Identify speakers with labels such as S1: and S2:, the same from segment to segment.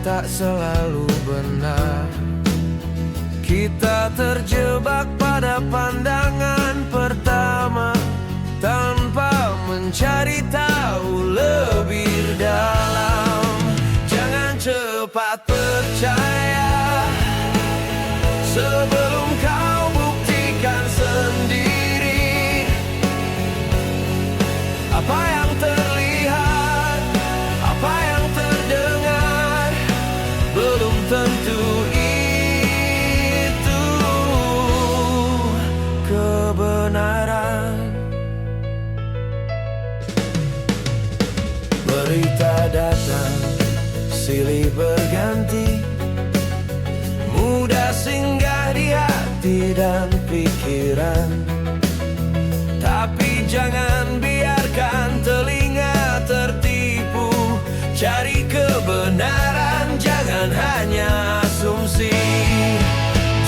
S1: tak selalu benar. Kita terjebak pada pandangan pertama tanpa mencari tahu lebih dalam. Jangan cepat percaya sebelum kau buktikan sendiri. Apa yang terlihat, apa yang terdengar, belum tentu itu kebenaran. Berita datang, silih berganti, mudah singgah di hati dan pikiran. Tapi jangan biarkan telinga tertipu. Cari kebenaran, jangan hanya asumsi.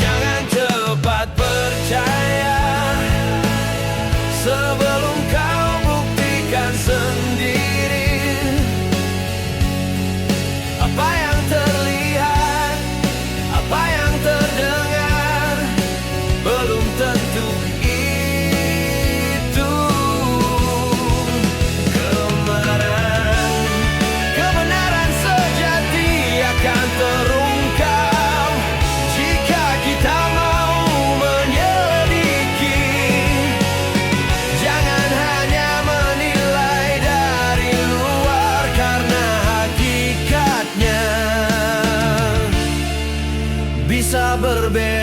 S1: Jangan cepat percaya sebelum kau buktikan sendiri. Apa yang terlihat, apa yang terdengar, belum tentu itu kebenaran. Kebenaran sejati akan terungkap jika kita mau menyelidiki. Jangan hanya menilai dari luar, karena hakikatnya bisa berbeda.